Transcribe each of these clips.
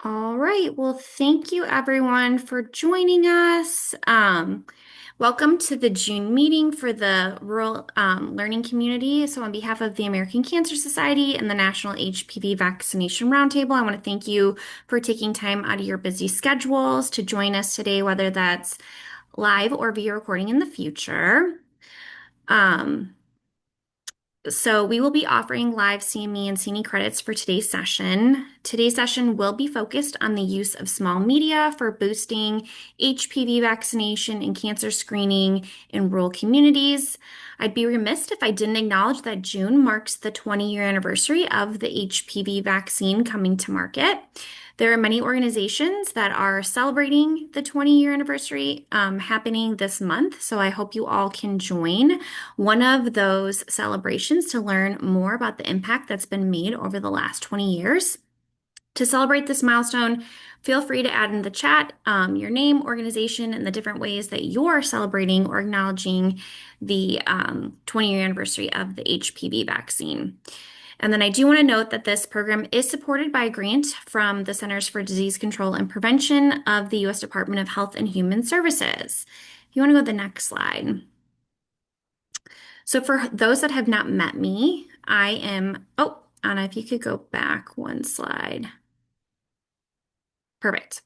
All right. Well, thank you everyone for joining us. Welcome to the June meeting for the Rural Learning Community. So, on behalf of the American Cancer Society and the National HPV Vaccination Roundtable, I want to thank you for taking time out of your busy schedules to join us today, whether that's live or via recording in the future. Um, so we will be offering live CME and CNE credits for today's session. Today's session will be focused on the use of small media for boosting HPV vaccination and cancer screening in rural communities. I'd be remiss if I didn't acknowledge that June marks the 20-year anniversary of the HPV vaccine coming to market. There are many organizations that are celebrating the 20-year anniversary happening this month, so I hope you all can join one of those celebrations to learn more about the impact that's been made over the last 20 years. To celebrate this milestone, feel free to add in the chat your name, organization, and the different ways that you're celebrating or acknowledging the 20-year anniversary of the HPV vaccine. And then I do want to note that this program is supported by a grant from the Centers for Disease Control and Prevention of the U.S. Department of Health and Human Services. If you want to go to the next slide. So for those that have not met me, Anna, if you could go back one slide. Perfect.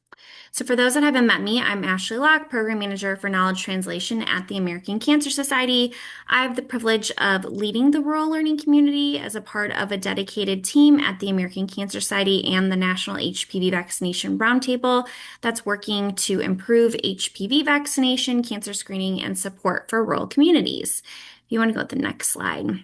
So for those that haven't met me, I'm Ashley Locke, Program Manager for Knowledge Translation at the American Cancer Society. I have the privilege of leading the rural learning community as a part of a dedicated team at the American Cancer Society and the National HPV Vaccination Roundtable that's working to improve HPV vaccination, cancer screening, and support for rural communities. If you want to go to the next slide.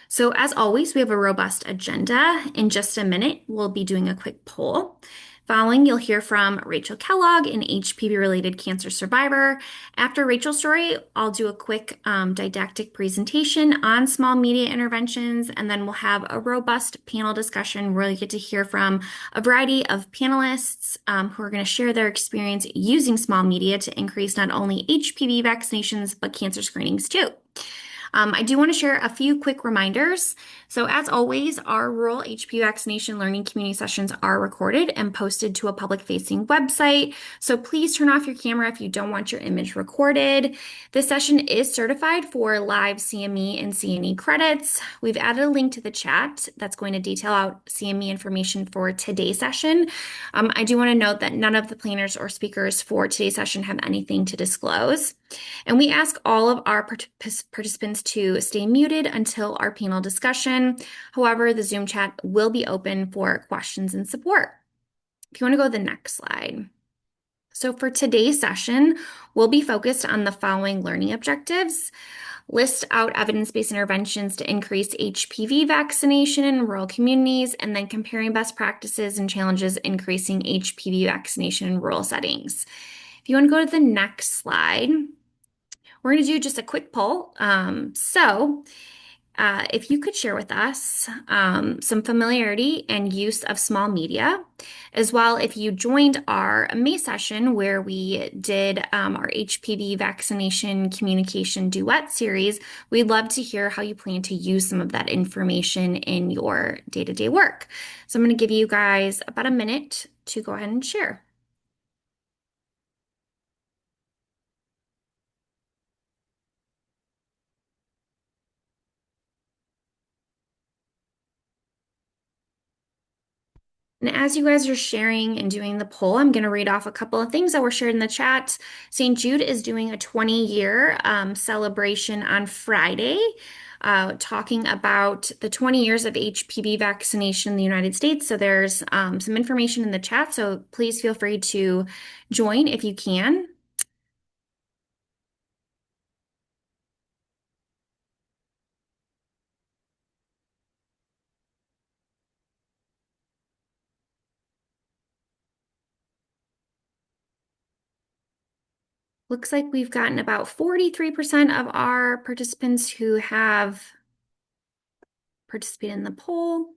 So as always, we have a robust agenda. In just a minute, we'll be doing a quick poll. Following, you'll hear from Rachel Kellogg, an HPV-related cancer survivor. After Rachel's story, I'll do a quick didactic presentation on small media interventions, and then we'll have a robust panel discussion where you get to hear from a variety of panelists who are going to share their experience using small media to increase not only HPV vaccinations, but cancer screenings too. I do want to share a few quick reminders. So as always, our rural HPV vaccination learning community sessions are recorded and posted to a public-facing website. So please turn off your camera if you don't want your image recorded. This session is certified for live CME and CNE credits. We've added a link to the chat that's going to detail out CME information for today's session. I do want to note that none of the planners or speakers for today's session have anything to disclose. And we ask all of our participants to stay muted until our panel discussion. However, the Zoom chat will be open for questions and support. If you want to go to the next slide. So for today's session, we'll be focused on the following learning objectives. List out evidence-based interventions to increase HPV vaccination in rural communities, and then comparing best practices and challenges increasing HPV vaccination in rural settings. If you want to go to the next slide, we're going to do just a quick poll. If you could share with us some familiarity and use of small media, as well if you joined our May session where we did our HPV vaccination communication duet series, we'd love to hear how you plan to use some of that information in your day-to-day work. So I'm going to give you guys about a minute to go ahead and share. And as you guys are sharing and doing the poll, I'm going to read off a couple of things that were shared in the chat. St. Jude is doing a 20-year celebration on Friday, talking about the 20 years of HPV vaccination in the United States. So there's some information in the chat, so please feel free to join if you can. Looks like we've gotten about 43% of our participants who have participated in the poll.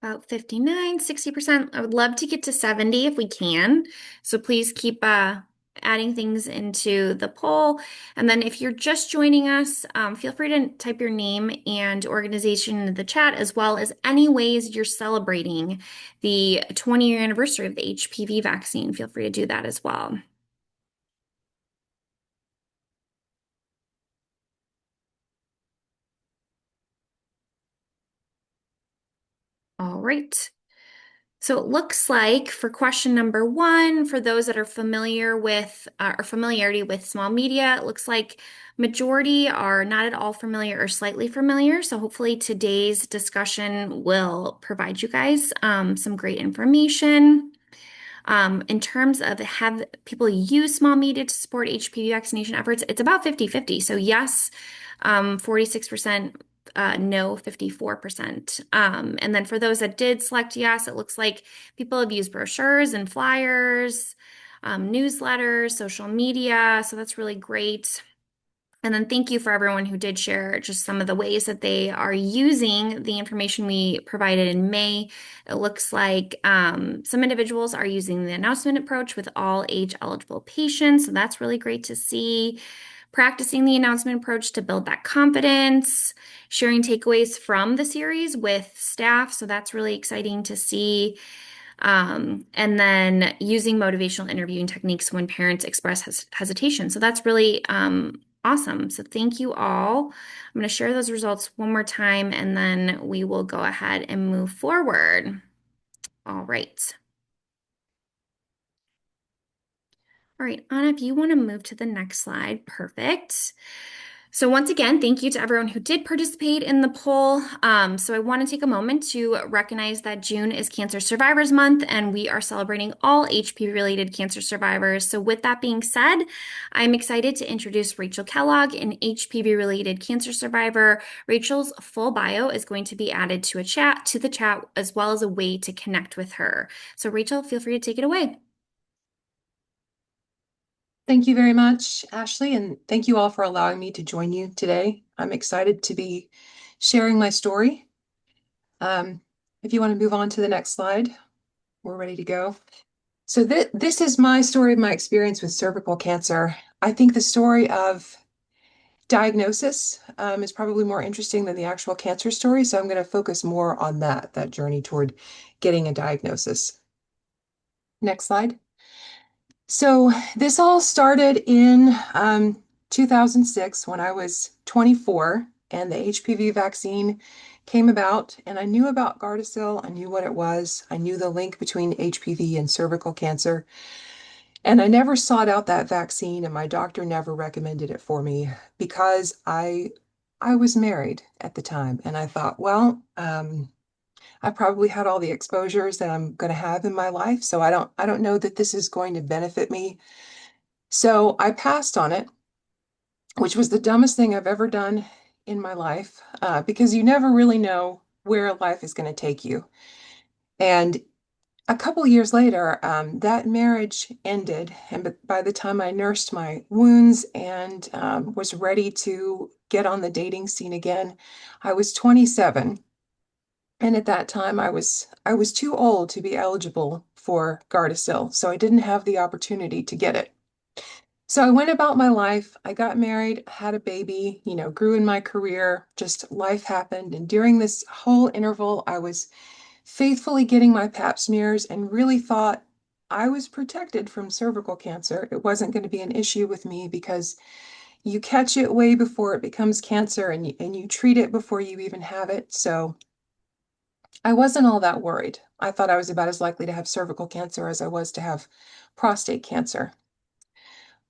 About 59, 60%. I would love to get to 70 if we can. So please keep adding things into the poll. And then if you're just joining us, feel free to type your name and organization into the chat, as well as any ways you're celebrating the 20-year anniversary of the HPV vaccine. Feel free to do that as well. All right. So it looks like for question number one, for those that are familiar with or familiarity with small media, it looks like majority are not at all familiar or slightly familiar. So hopefully today's discussion will provide you guys some great information. In terms of have people use small media to support HPV vaccination efforts, it's about 50-50. So yes, 46%, no, 54%. And then for those that did select yes, it looks like people have used brochures and flyers, newsletters, social media. So that's really great. And then thank you for everyone who did share just some of the ways that they are using the information we provided in May. It looks like some individuals are using the announcement approach with all age eligible patients. So that's really great to see. Practicing the announcement approach to build that confidence, sharing takeaways from the series with staff. So that's really exciting to see. And then using motivational interviewing techniques when parents express hesitation. So that's really awesome. So thank you all. I'm going to share those results one more time and then we will go ahead and move forward. All right. All right, Anna, if you want to move to the next slide, perfect. So once again, thank you to everyone who did participate in the poll. So I want to take a moment to recognize that June is Cancer Survivors Month, and we are celebrating all HPV-related cancer survivors. So with that being said, I'm excited to introduce Rachel Kellogg, an HPV-related cancer survivor. Rachel's full bio is going to be added to the chat, as well as a way to connect with her. So Rachel, feel free to take it away. Thank you very much, Ashley, and thank you all for allowing me to join you today. I'm excited to be sharing my story. If you want to move on to the next slide, we're ready to go. So this is my story of my experience with cervical cancer. I think the story of diagnosis is probably more interesting than the actual cancer story, so I'm going to focus more on that journey toward getting a diagnosis. Next slide. So this all started in 2006 when I was 24 and the HPV vaccine came about, and I knew about Gardasil. I knew what it was. I knew the link between HPV and cervical cancer. And I never sought out that vaccine, and my doctor never recommended it for me because I was married at the time, and I thought, well, I probably had all the exposures that I'm going to have in my life, so I don't know that this is going to benefit me. So I passed on it, which was the dumbest thing I've ever done in my life, because you never really know where life is going to take you. And a couple years later, that marriage ended, and by the time I nursed my wounds and was ready to get on the dating scene again, I was 27. And at that time, I was too old to be eligible for Gardasil, so I didn't have the opportunity to get it. So I went about my life. I got married, had a baby, grew in my career, just life happened. And during this whole interval, I was faithfully getting my pap smears and really thought I was protected from cervical cancer. It wasn't going to be an issue with me because you catch it way before it becomes cancer and you treat it before you even have it. So I wasn't all that worried. I thought I was about as likely to have cervical cancer as I was to have prostate cancer.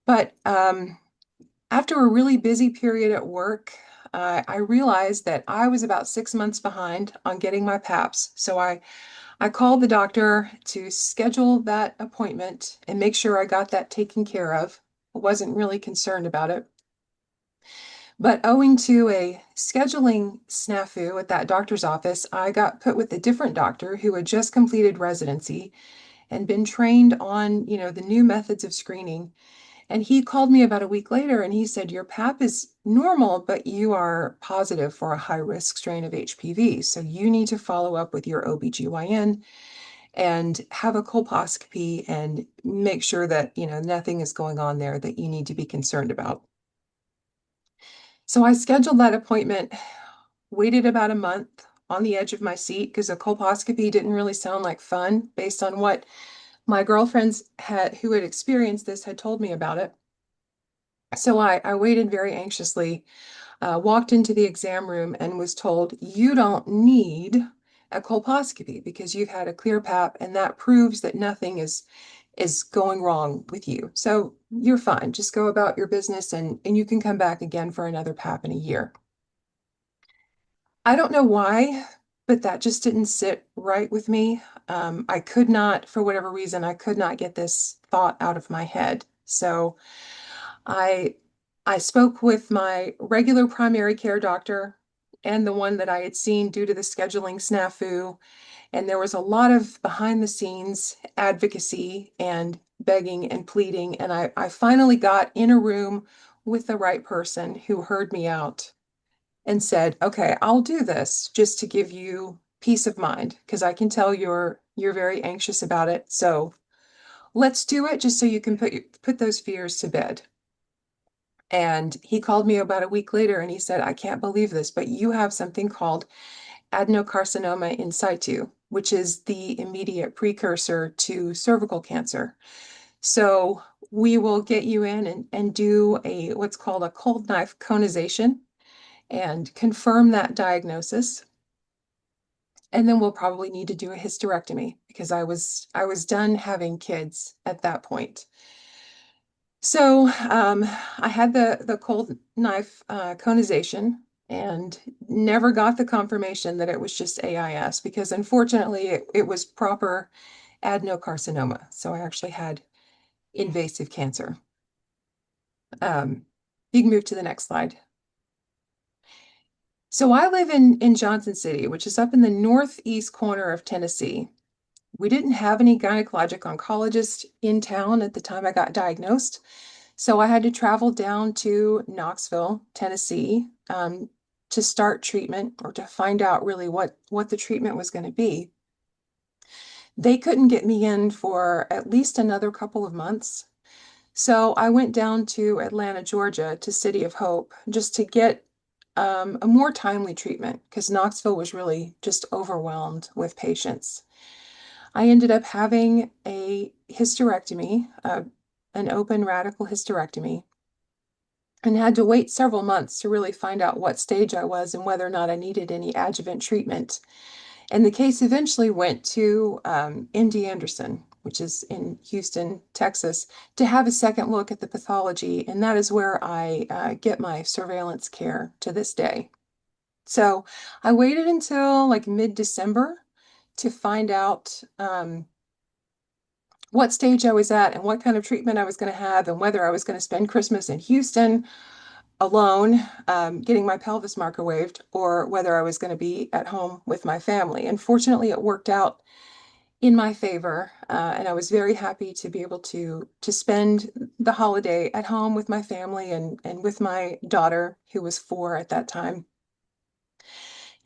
But after a really busy period at work, I realized that I was about 6 months behind on getting my PAPs. So I called the doctor to schedule that appointment and make sure I got that taken care of. I wasn't really concerned about it. But owing to a scheduling snafu at that doctor's office, I got put with a different doctor who had just completed residency and been trained on, the new methods of screening. And he called me about a week later and he said, your pap is normal, but you are positive for a high risk strain of HPV. So you need to follow up with your OBGYN and have a colposcopy and make sure that, nothing is going on there that you need to be concerned about. So I scheduled that appointment, waited about a month on the edge of my seat because a colposcopy didn't really sound like fun based on what my girlfriends who had experienced this had told me about it. So I waited very anxiously, walked into the exam room and was told, you don't need a colposcopy because you've had a clear pap and that proves that nothing is going wrong with you. So you're fine. Just go about your business and you can come back again for another pap in a year. I don't know why, but that just didn't sit right with me. I could not, for whatever reason, I could not get this thought out of my head. So I I spoke with my regular primary care doctor and the one that I had seen due to the scheduling snafu, and there was a lot of behind the scenes advocacy and begging and pleading, and I finally got in a room with the right person who heard me out and said, "Okay, I'll do this just to give you peace of mind because I can tell you're very anxious about it. So let's do it just so you can put those fears to bed." And he called me about a week later and he said, I can't believe this, but you have something called adenocarcinoma in situ, which is the immediate precursor to cervical cancer. So we will get you in and do a what's called a cold knife conization and confirm that diagnosis. And then we'll probably need to do a hysterectomy because I was done having kids at that point. So I had the cold knife conization and never got the confirmation that it was just AIS because unfortunately it was proper adenocarcinoma. So I actually had invasive cancer. Um, you can move to the next slide. So I live in Johnson City, which is up in the northeast corner of Tennessee. We didn't have any gynecologic oncologist in town at the time I got diagnosed. So I had to travel down to Knoxville, Tennessee, to start treatment or to find out really what the treatment was going to be. They couldn't get me in for at least another couple of months. So I went down to Atlanta, Georgia, to City of Hope just to get a more timely treatment because Knoxville was really just overwhelmed with patients. I ended up having a hysterectomy, an open radical hysterectomy, and had to wait several months to really find out what stage I was and whether or not I needed any adjuvant treatment. And the case eventually went to MD Anderson, which is in Houston, Texas, to have a second look at the pathology. And that is where I get my surveillance care to this day. So I waited until like mid-December to find out what stage I was at and what kind of treatment I was going to have and whether I was going to spend Christmas in Houston alone, getting my pelvis microwaved, or whether I was going to be at home with my family. And fortunately, it worked out in my favor, and I was very happy to be able to spend the holiday at home with my family and with my daughter, who was 4 at that time.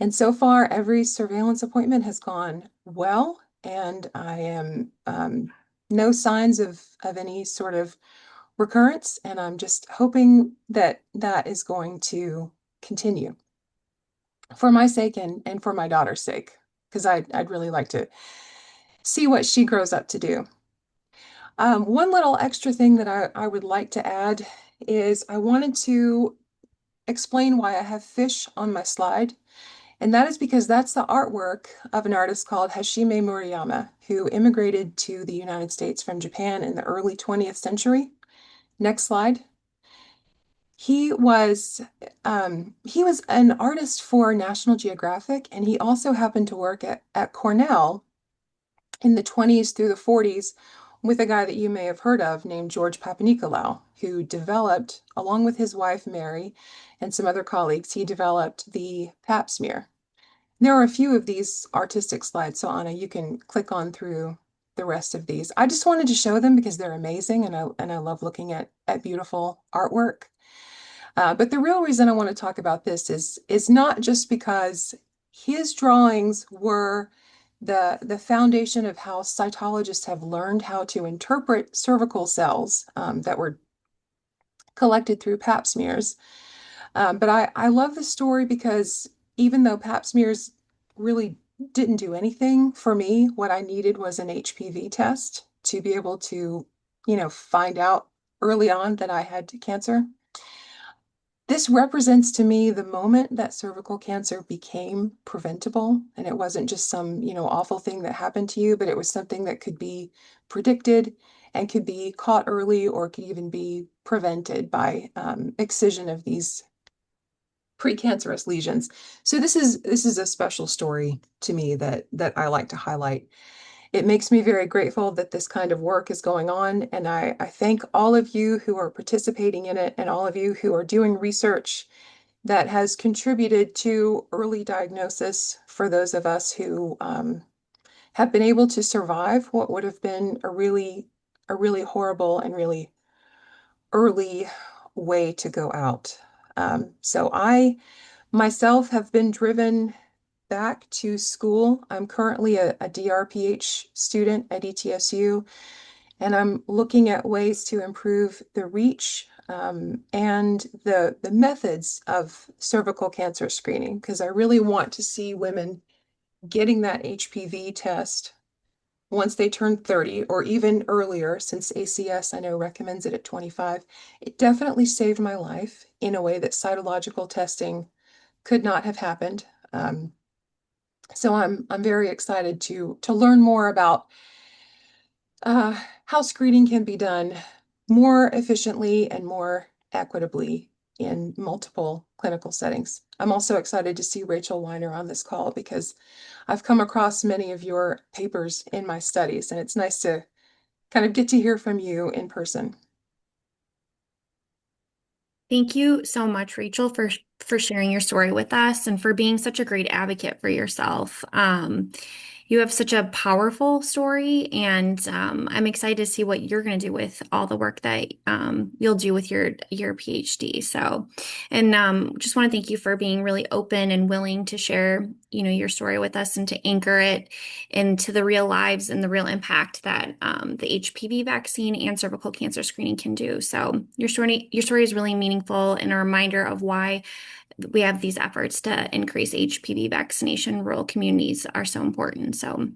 And so far, every surveillance appointment has gone well, and I am no signs of any sort of recurrence, and I'm just hoping that that is going to continue for my sake and for my daughter's sake, because I'd really like to see what she grows up to do. One little extra thing that I would like to add is I wanted to explain why I have fish on my slide. And that is because that's the artwork of an artist called Hashime Murayama, who immigrated to the United States from Japan in the early 20th century. Next slide. He was an artist for National Geographic, and he also happened to work at Cornell in the 20s through the 40s with a guy that you may have heard of named George Papanicolaou, who developed, along with his wife Mary and some other colleagues, he developed the Pap smear. There are a few of these artistic slides, so Anna, you can click on through the rest of these. I just wanted to show them because they're amazing, and I love looking at beautiful artwork. But the real reason I want to talk about this is not just because his drawings were the foundation of how cytologists have learned how to interpret cervical cells that were collected through pap smears. But I love the story because even though pap smears really didn't do anything for me, what I needed was an HPV test to be able to, find out early on that I had cancer. This represents to me the moment that cervical cancer became preventable, and it wasn't just some, awful thing that happened to you, but it was something that could be predicted and could be caught early or could even be prevented by excision of these precancerous lesions. So this is a special story to me that I like to highlight. It makes me very grateful that this kind of work is going on, and I thank all of you who are participating in it and all of you who are doing research that has contributed to early diagnosis for those of us who have been able to survive what would have been a really horrible and really early way to go out. So I myself have been driven back to school. I'm currently a DRPH student at ETSU, and I'm looking at ways to improve the reach and the methods of cervical cancer screening, because I really want to see women getting that HPV test once they turn 30 or even earlier, since ACS I know recommends it at 25. It definitely saved my life in a way that cytological testing could not have happened. So I'm very excited to learn more about how screening can be done more efficiently and more equitably in multiple clinical settings. I'm also excited to see Rachel Weiner on this call because I've come across many of your papers in my studies, and it's nice to kind of get to hear from you in person. Thank you so much, Rachel, for sharing your story with us and for being such a great advocate for yourself. You have such a powerful story, and I'm excited to see what you're going to do with all the work that you'll do with your PhD. So, and just want to thank you for being really open and willing to share, your story with us and to anchor it into the real lives and the real impact that the HPV vaccine and cervical cancer screening can do. So, your story is really meaningful and a reminder of why we have these efforts to increase HPV vaccination in rural communities are so important. So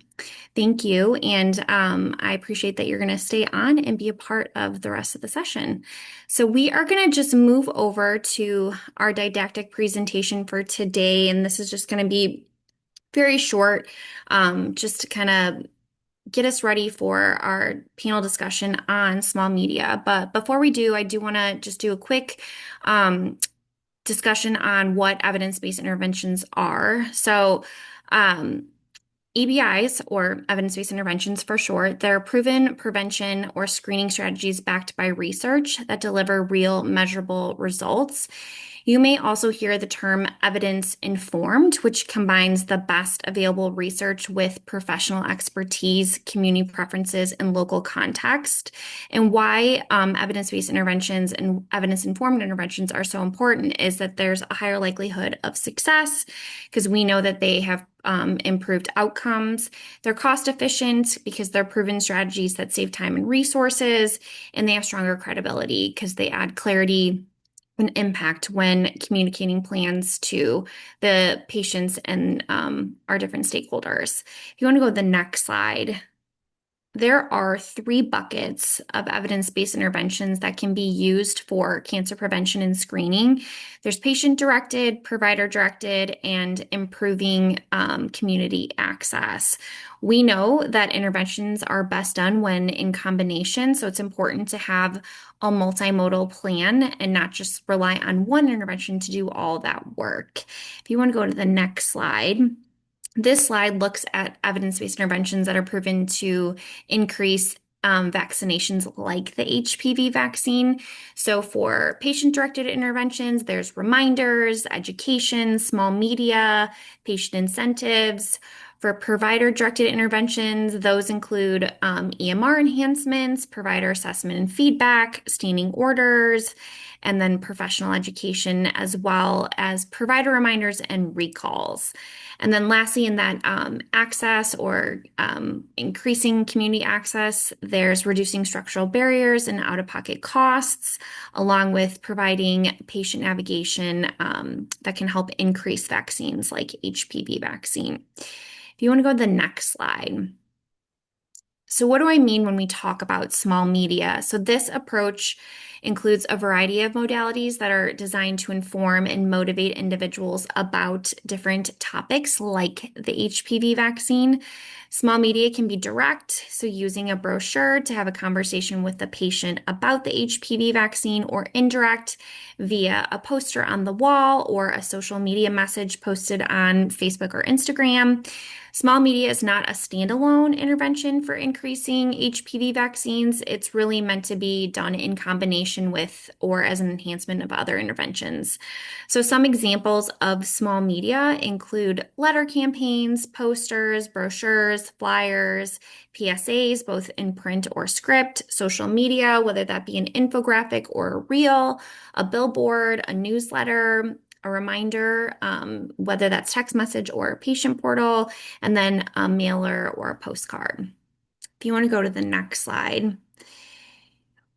thank you. And I appreciate that you're going to stay on and be a part of the rest of the session. So we are going to just move over to our didactic presentation for today. And this is just going to be very short, just to kind of get us ready for our panel discussion on small media. But before we do, I do want to just do a quick discussion on what evidence-based interventions are. So, EBIs, or evidence-based interventions for short, they're proven prevention or screening strategies backed by research that deliver real, measurable results. You may also hear the term evidence-informed, which combines the best available research with professional expertise, community preferences, and local context. And why evidence-based interventions and evidence-informed interventions are so important is that there's a higher likelihood of success because we know that they have improved outcomes. They're cost efficient because they're proven strategies that save time and resources, and they have stronger credibility because they add clarity and impact when communicating plans to the patients and our different stakeholders. If you want to go to the next slide. There are three buckets of evidence-based interventions that can be used for cancer prevention and screening. There's patient-directed, provider-directed, and improving community access. We know that interventions are best done when in combination, so it's important to have a multimodal plan and not just rely on one intervention to do all that work. If you want to go to the next slide. This slide looks at evidence-based interventions that are proven to increase vaccinations like the HPV vaccine. So for patient-directed interventions, there's reminders, education, small media, patient incentives. For provider-directed interventions, those include EMR enhancements, provider assessment and feedback, standing orders, and then professional education, as well as provider reminders and recalls. And then lastly, in that access or increasing community access, there's reducing structural barriers and out-of-pocket costs, along with providing patient navigation that can help increase vaccines like HPV vaccine. If you want to go to the next slide. So, what do I mean when we talk about small media? So, this approach includes a variety of modalities that are designed to inform and motivate individuals about different topics like the HPV vaccine. Small media can be direct, so using a brochure to have a conversation with the patient about the HPV vaccine, or indirect via a poster on the wall or a social media message posted on Facebook or Instagram. Small media is not a standalone intervention for increasing HPV vaccines. It's really meant to be done in combination with or as an enhancement of other interventions. So, some examples of small media include letter campaigns, posters, brochures, flyers, PSAs, both in print or script, social media, whether that be an infographic or a reel, a billboard, a newsletter, a reminder, whether that's text message or a patient portal, and then a mailer or a postcard. If you want to go to the next slide.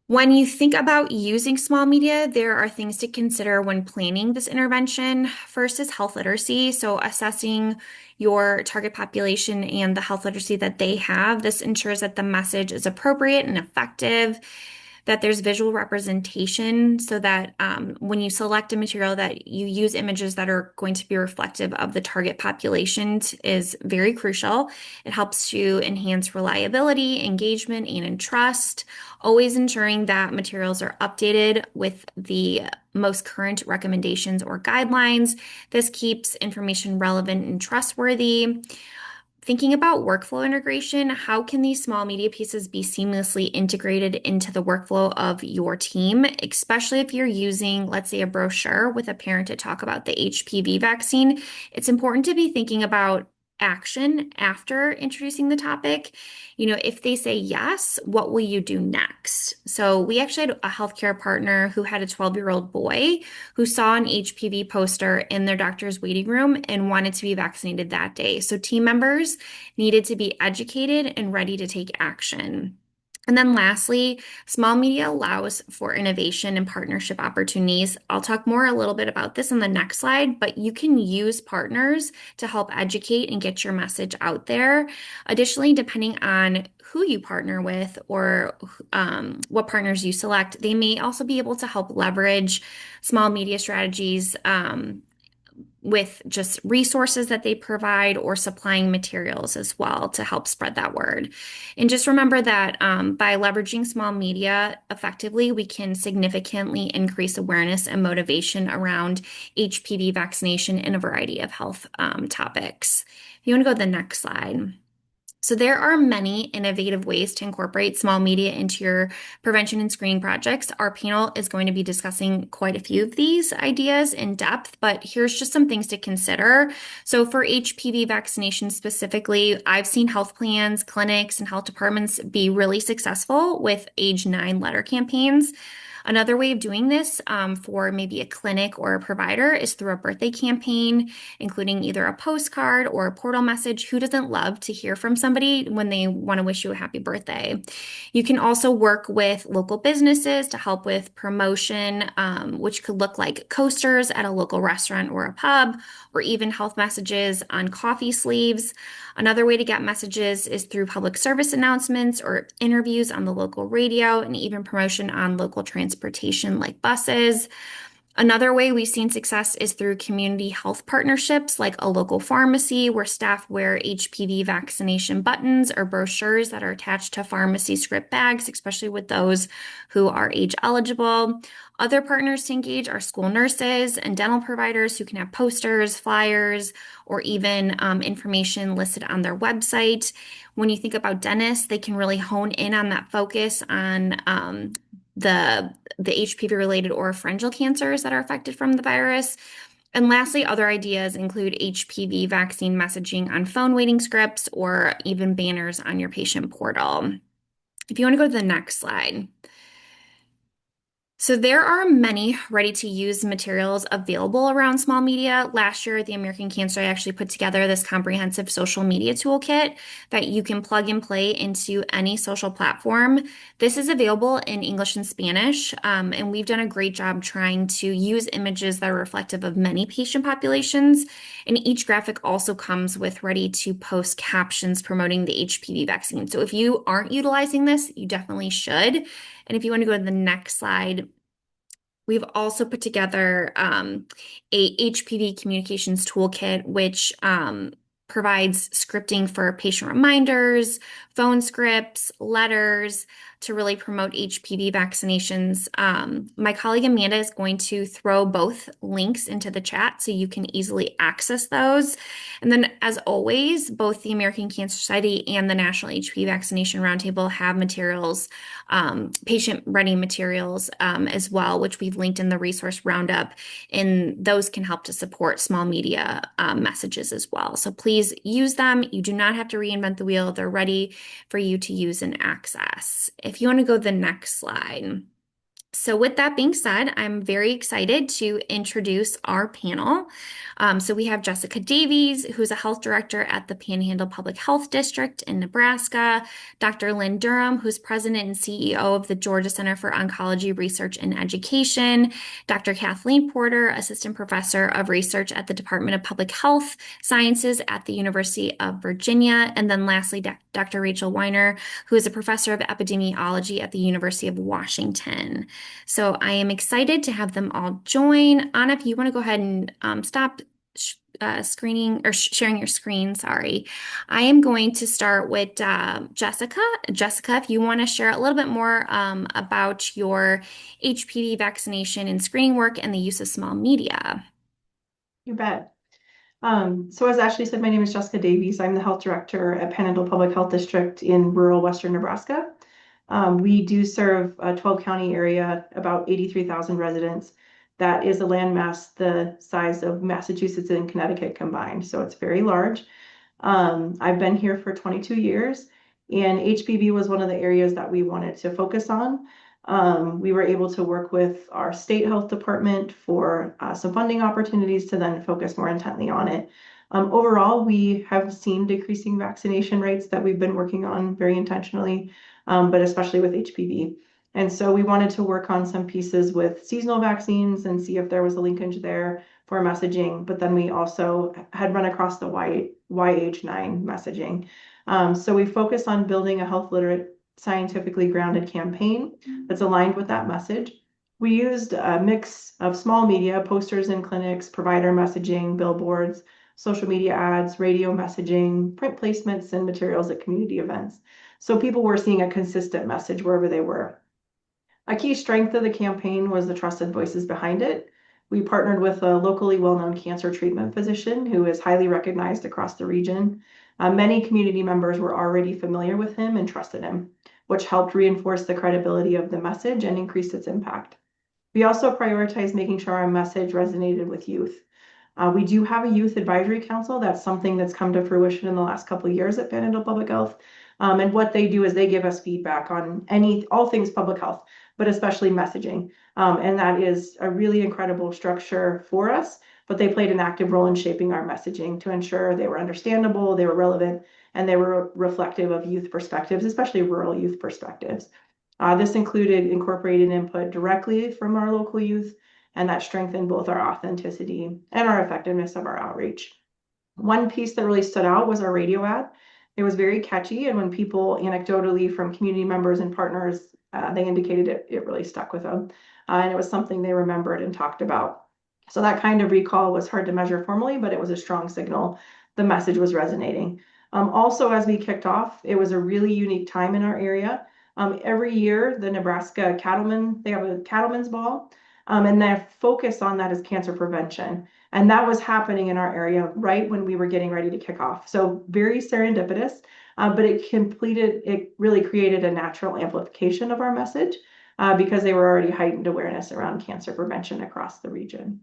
When you think about using small media, there are things to consider when planning this intervention. First is health literacy, so assessing your target population and the health literacy that they have. This ensures that the message is appropriate and effective, that there's visual representation so that when you select a material that you use images that are going to be reflective of the target population is very crucial. It helps to enhance reliability, engagement, and trust, always ensuring that materials are updated with the most current recommendations or guidelines. This keeps information relevant and trustworthy. Thinking about workflow integration, how can these small media pieces be seamlessly integrated into the workflow of your team, especially if you're using, let's say, a brochure with a parent to talk about the HPV vaccine? It's important to be thinking about action after introducing the topic. If they say yes, what will you do next? So we actually had a healthcare partner who had a 12-year-old boy who saw an HPV poster in their doctor's waiting room and wanted to be vaccinated that day. So team members needed to be educated and ready to take action. And then lastly, small media allows for innovation and partnership opportunities. I'll talk more a little bit about this on the next slide, but you can use partners to help educate and get your message out there. Additionally, depending on who you partner with or what partners you select, they may also be able to help leverage small media strategies with just resources that they provide or supplying materials as well to help spread that word. And just remember that by leveraging small media effectively, we can significantly increase awareness and motivation around HPV vaccination in a variety of health topics. If you want to go to the next slide. So there are many innovative ways to incorporate small media into your prevention and screening projects. Our panel is going to be discussing quite a few of these ideas in depth, but here's just some things to consider. So for HPV vaccination specifically, I've seen health plans, clinics, and health departments be really successful with age 9 letter campaigns. Another way of doing this for maybe a clinic or a provider is through a birthday campaign, including either a postcard or a portal message. Who doesn't love to hear from somebody when they want to wish you a happy birthday? You can also work with local businesses to help with promotion, which could look like coasters at a local restaurant or a pub, or even health messages on coffee sleeves. Another way to get messages is through public service announcements or interviews on the local radio, and even promotion on local transportation like buses. Another way we've seen success is through community health partnerships like a local pharmacy where staff wear HPV vaccination buttons or brochures that are attached to pharmacy script bags, especially with those who are age eligible. Other partners to engage are school nurses and dental providers who can have posters, flyers, or even information listed on their website. When you think about dentists, they can really hone in on that focus on the HPV related oropharyngeal cancers that are affected from the virus. And lastly, other ideas include HPV vaccine messaging on phone waiting scripts or even banners on your patient portal. If you want to go to the next slide. So there are many ready-to-use materials available around small media. Last year at the American Cancer, I actually put together this comprehensive social media toolkit that you can plug and play into any social platform. This is available in English and Spanish, and we've done a great job trying to use images that are reflective of many patient populations. And each graphic also comes with ready-to-post captions promoting the HPV vaccine. So if you aren't utilizing this, you definitely should. And if you want to go to the next slide, we've also put together a HPV communications toolkit, which provides scripting for patient reminders, phone scripts, letters to really promote HPV vaccinations. My colleague Amanda is going to throw both links into the chat so you can easily access those. And then, as always, both the American Cancer Society and the National HPV Vaccination Roundtable have materials, patient-ready materials as well, which we've linked in the resource roundup, and those can help to support small media messages as well. So please use them. You do not have to reinvent the wheel. They're ready for you to use and access. If you want to go to the next slide. So with that being said, I'm very excited to introduce our panel. So we have Jessica Davies, who's a health director at the Panhandle Public Health District in Nebraska, Dr. Lynn Durham, who's president and CEO of the Georgia Center for Oncology Research and Education, Dr. Kathleen Porter, assistant professor of research at the Department of Public Health Sciences at the University of Virginia, and then lastly, Dr. Rachel Weiner, who is a professor of epidemiology at the University of Washington. So I am excited to have them all join. Anna, if you want to go ahead and stop screening or sharing your screen, sorry. I am going to start with Jessica. Jessica, if you want to share a little bit more about your HPV vaccination and screening work and the use of small media. You bet. So as Ashley said, my name is Jessica Davies. I'm the health director at Panhandle Public Health District in rural Western Nebraska. We do serve a 12 county area, about 83,000 residents. That is a landmass the size of Massachusetts and Connecticut combined, so it's very large. I've been here for 22 years, and HPV was one of the areas that we wanted to focus on. We were able to work with our state health department for some funding opportunities to then focus more intently on it. Overall, we have seen decreasing vaccination rates that we've been working on very intentionally, but especially with HPV. And so we wanted to work on some pieces with seasonal vaccines and see if there was a linkage there for messaging. But then we also had run across the YH9 messaging. So we focused on building a health literate, scientifically grounded campaign that's aligned with that message. We used a mix of small media, posters in clinics, provider messaging, billboards, social media ads, radio messaging, print placements, and materials at community events. So people were seeing a consistent message wherever they were. A key strength of the campaign was the trusted voices behind it. We partnered with a locally well-known cancer treatment physician who is highly recognized across the region. Many community members were already familiar with him and trusted him, which helped reinforce the credibility of the message and increase its impact. We also prioritized making sure our message resonated with youth. We do have a youth advisory council. That's something that's come to fruition in the last couple of years at Panhandle Public Health. And what they do is they give us feedback on all things public health, but especially messaging. And that is a really incredible structure for us, but they played an active role in shaping our messaging to ensure they were understandable, they were relevant, and they were reflective of youth perspectives, especially rural youth perspectives. This included incorporating input directly from our local youth, and that strengthened both our authenticity and our effectiveness of our outreach. One piece that really stood out was our radio ad. It was very catchy, and when people anecdotally from community members and partners, they indicated it really stuck with them, and it was something they remembered and talked about. So that kind of recall was hard to measure formally, but it was a strong signal the message was resonating. Also, as we kicked off, it was a really unique time in our area. Every year, the Nebraska Cattlemen, they have a Cattlemen's Ball, and their focus on that is cancer prevention. And that was happening in our area right when we were getting ready to kick off. So very serendipitous, but it really created a natural amplification of our message because they were already heightened awareness around cancer prevention across the region.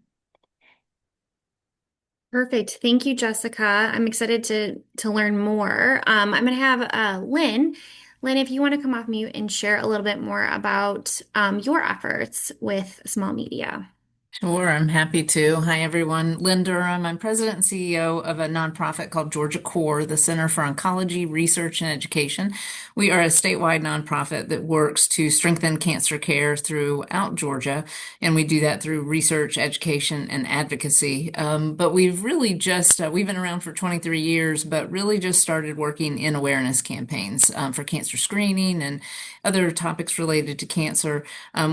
Perfect. Thank you, Jessica. I'm excited to learn more. I'm going to have Lynn. Lynn, if you want to come off mute and share a little bit more about your efforts with small media. Sure, I'm happy to. Hi, everyone. Lynn Durham. I'm president and CEO of a nonprofit called Georgia Core, the Center for Oncology Research and Education. We are a statewide nonprofit that works to strengthen cancer care throughout Georgia, and we do that through research, education, and advocacy. But we've really just, we've been around for 23 years, but really just started working in awareness campaigns for cancer screening and other topics related to cancer.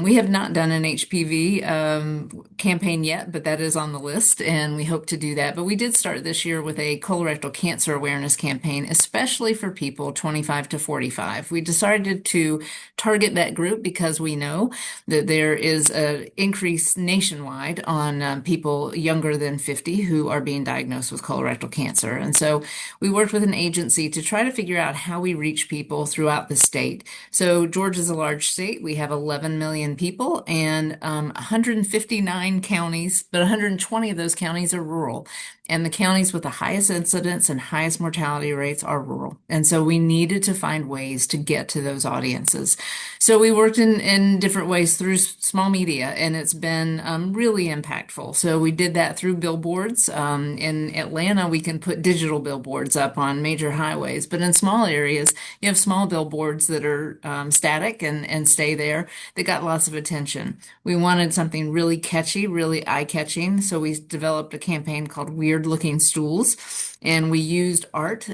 We have not done an HPV campaign yet, but that is on the list, and we hope to do that. But we did start this year with a colorectal cancer awareness campaign, especially for people 25 to 45. We decided to target that group because we know that there is an increase nationwide on people younger than 50 who are being diagnosed with colorectal cancer. And so we worked with an agency to try to figure out how we reach people throughout the state. So Georgia's a large state. We have 11 million people and 159 counties, but 120 of those counties are rural. And the counties with the highest incidence and highest mortality rates are rural. And so we needed to find ways to get to those audiences. So we worked in different ways through small media, and it's been really impactful. So we did that through billboards. In Atlanta, we can put digital billboards up on major highways, but in small areas, you have small billboards that are static and stay there that got lots of attention. We wanted something really catchy, really eye-catching, so we developed a campaign called Weird Looking Stools, and we used art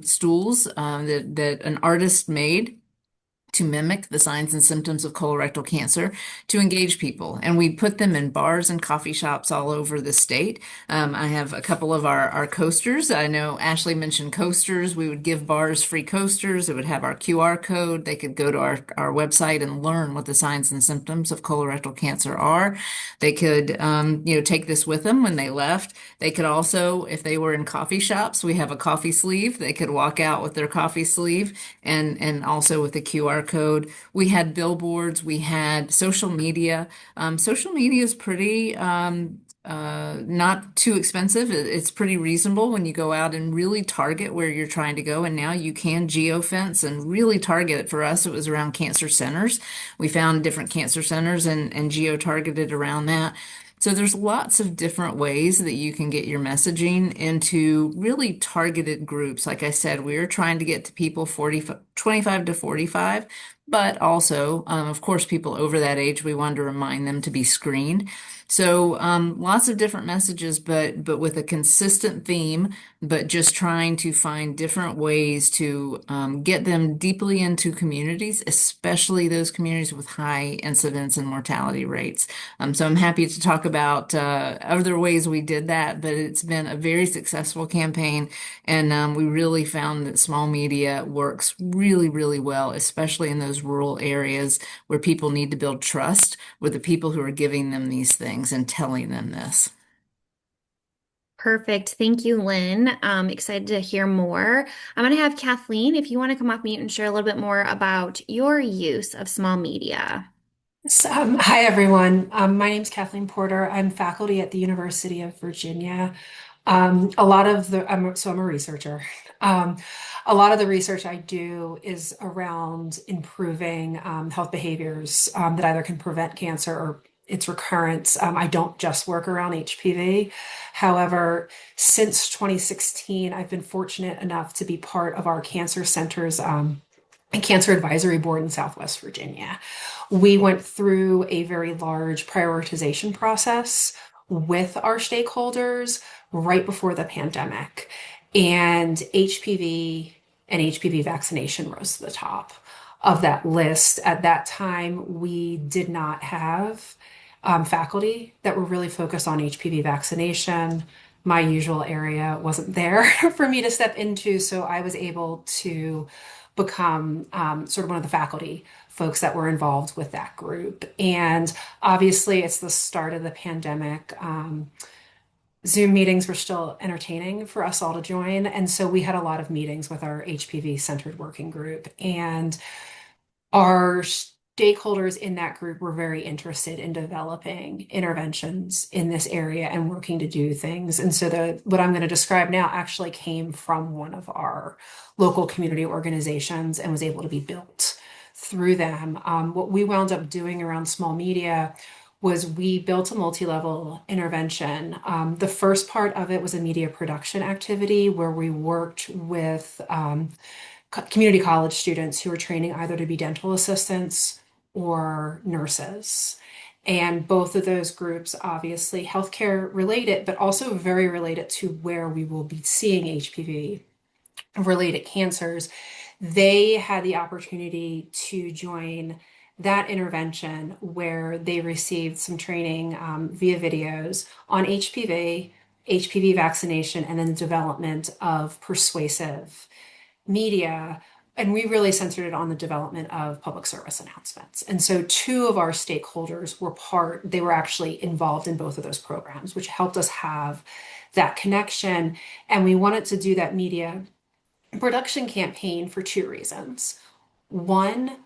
stools that an artist made to mimic the signs and symptoms of colorectal cancer to engage people. And we put them in bars and coffee shops all over the state. I have a couple of our coasters. I know Ashley mentioned coasters. We would give bars free coasters. It would have our QR code. They could go to our website and learn what the signs and symptoms of colorectal cancer are. They could, take this with them when they left. They could also, if they were in coffee shops, we have a coffee sleeve. They could walk out with their coffee sleeve and also with the QR code. We had billboards, we had social media. Social media is pretty not too expensive. It's pretty reasonable when you go out and really target where you're trying to go. And now you can geofence and really target it. For us, it was around cancer centers. We found different cancer centers and geo-targeted around that. So there's lots of different ways that you can get your messaging into really targeted groups. Like I said, we are trying to get to people 25 to 45, but also, of course, people over that age, we wanted to remind them to be screened. So lots of different messages, but with a consistent theme, but just trying to find different ways to get them deeply into communities, especially those communities with high incidence and mortality rates. So I'm happy to talk about other ways we did that, but it's been a very successful campaign, and we really found that small media works really, really well, especially in those rural areas where people need to build trust with the people who are giving them these things and telling them this. Perfect. Thank you, Lynn. Excited to hear more. I'm going to have Kathleen, if you want to come off mute and share a little bit more about your use of small media. Hi, everyone. My name is Kathleen Porter. I'm faculty at the University of Virginia. A lot of the, I'm a researcher. Um, a lot of the research I do is around improving health behaviors that either can prevent cancer or its recurrence. I don't just work around HPV. However, since 2016, I've been fortunate enough to be part of our cancer center's Cancer Advisory Board in Southwest Virginia. We went through a very large prioritization process with our stakeholders right before the pandemic, and HPV and HPV vaccination rose to the top of that list. At that time, we did not have faculty that were really focused on HPV vaccination. My usual area wasn't there for me to step into, so I was able to become sort of one of the faculty folks that were involved with that group. And obviously, it's the start of the pandemic. Zoom meetings were still entertaining for us all to join. And so we had a lot of meetings with our HPV centered working group. And our stakeholders in that group were very interested in developing interventions in this area and working to do things. And so what I'm going to describe now actually came from one of our local community organizations and was able to be built through them. What we wound up doing around small media was we built a multi-level intervention. The first part of it was a media production activity where we worked with community college students who are training either to be dental assistants or nurses. And both of those groups, obviously healthcare related, but also very related to where we will be seeing HPV related cancers. They had the opportunity to join that intervention where they received some training via videos on HPV vaccination, and then the development of persuasive media. And we really centered it on the development of public service announcements. And so two of our stakeholders they were actually involved in both of those programs, which helped us have that connection. And we wanted to do that media production campaign for two reasons. One,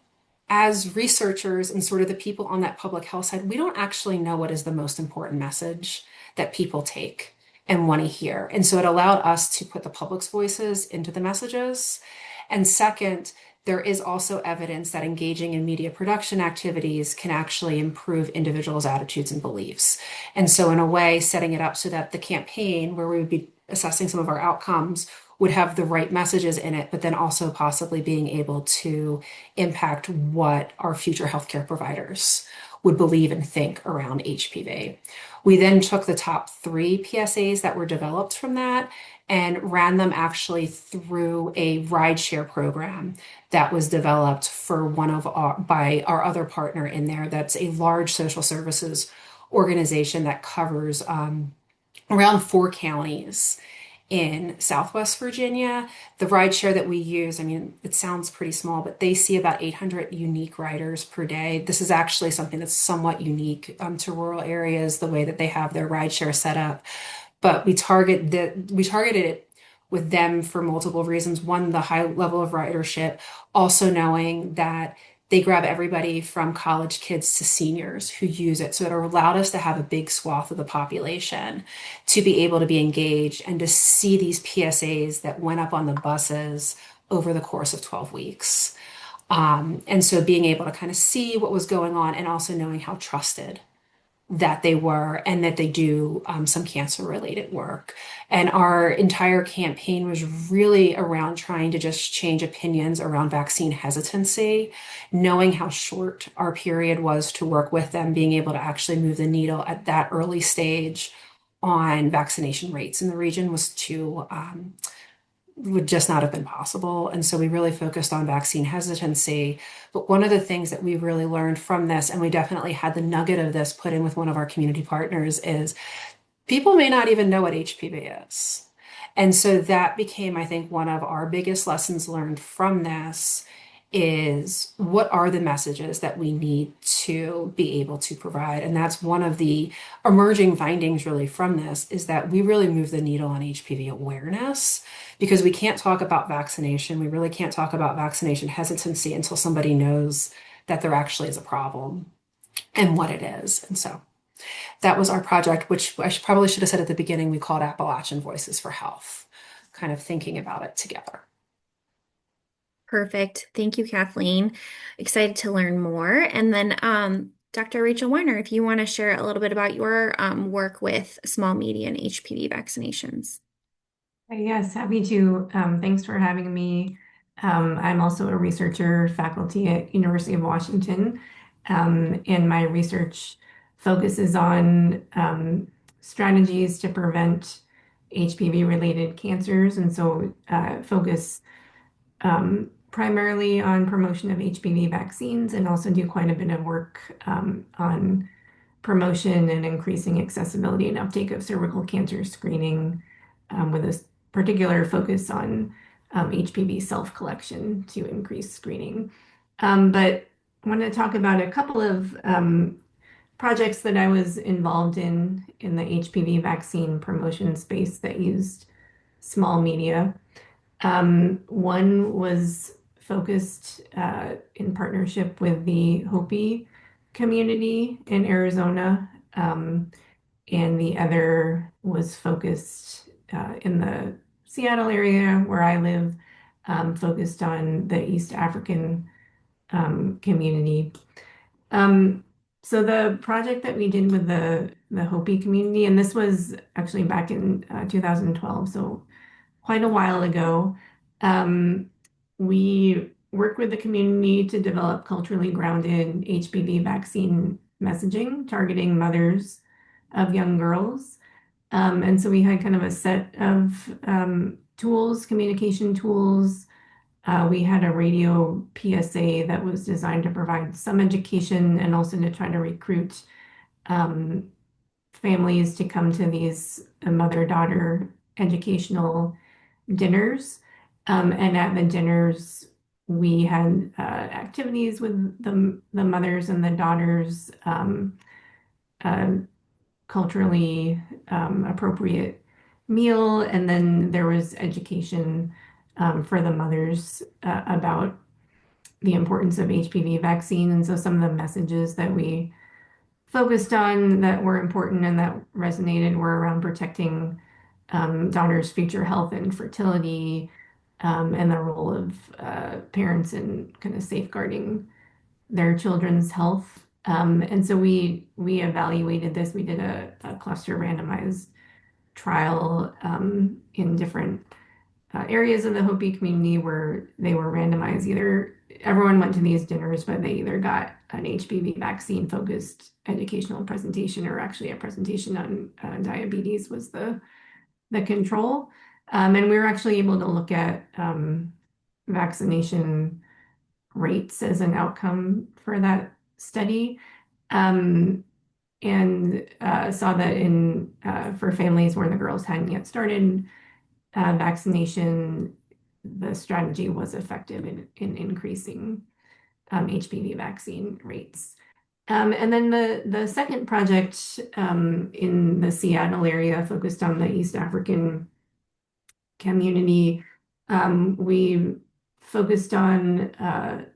as researchers and sort of the people on that public health side, we don't actually know what is the most important message that people take and want to hear. And so it allowed us to put the public's voices into the messages. And second, there is also evidence that engaging in media production activities can actually improve individuals' attitudes and beliefs. And so, in a way, setting it up so that the campaign, where we would be assessing some of our outcomes, would have the right messages in it, but then also possibly being able to impact what our future healthcare providers would believe and think around HPV. We then took the top 3 PSAs that were developed from that and ran them actually through a rideshare program that was developed by our other partner in there. That's a large social services organization that covers around 4 counties in Southwest Virginia. The rideshare that we use, I mean, it sounds pretty small, but they see about 800 unique riders per day. This is actually something that's somewhat unique to rural areas, the way that they have their rideshare set up. But we targeted it with them for multiple reasons. One, the high level of ridership, also knowing that they grab everybody from college kids to seniors who use it. So it allowed us to have a big swath of the population to be able to be engaged and to see these PSAs that went up on the buses over the course of 12 weeks. And so being able to kind of see what was going on and also knowing how trusted that they were and that they do some cancer related work. And our entire campaign was really around trying to just change opinions around vaccine hesitancy, knowing how short our period was to work with them, being able to actually move the needle at that early stage on vaccination rates in the region would just not have been possible. And so we really focused on vaccine hesitancy. But one of the things that we really learned from this, and we definitely had the nugget of this put in with one of our community partners, is people may not even know what HPV is. And so that became, I think, one of our biggest lessons learned from this is what are the messages that we need to be able to provide. And that's one of the emerging findings really from this, is that we really move the needle on HPV awareness, because we can't talk about vaccination. We really can't talk about vaccination hesitancy until somebody knows that there actually is a problem and what it is. And so that was our project, which probably should have said at the beginning, we called Appalachian Voices for Health, kind of thinking about it together. Perfect. Thank you, Kathleen. Excited to learn more. And then, Dr. Rachel Weiner, if you want to share a little bit about your work with small, medium HPV vaccinations. Yes, happy to. Thanks for having me. I'm also a researcher faculty at University of Washington, and my research focuses on strategies to prevent HPV-related cancers, and so focus primarily on promotion of HPV vaccines, and also do quite a bit of work on promotion and increasing accessibility and uptake of cervical cancer screening, with a particular focus on HPV self-collection to increase screening. But I want to talk about a couple of projects that I was involved in the HPV vaccine promotion space that used small media. One was focused in partnership with the Hopi community in Arizona, and the other was focused in the Seattle area where I live, focused on the East African community. Um, so the project that we did with the Hopi community, and this was actually back in 2012, so quite a while ago, um, we worked with the community to develop culturally grounded HPV vaccine messaging targeting mothers of young girls. And so we had kind of a set of tools, communication tools. We had a radio PSA that was designed to provide some education and also to try to recruit um, families to come to these mother-daughter educational dinners. And at the dinners, we had activities with the mothers and the daughters, uh, culturally appropriate meal, and then there was education for the mothers about the importance of HPV vaccine. And so some of the messages that we focused on that were important and that resonated were around protecting daughters' future health and fertility, and the role of parents in kind of safeguarding their children's health. And so we evaluated this. We did a cluster randomized trial in different areas of the Hopi community where they were randomized. Either everyone went to these dinners, but they either got an HPV vaccine focused educational presentation or actually a presentation on diabetes was the control. And we were actually able to look at vaccination rates as an outcome for that study. Um, and saw that in for families where the girls hadn't yet started vaccination, the strategy was effective in increasing HPV vaccine rates. And then the second project in the Seattle area focused on the East African community. We focused on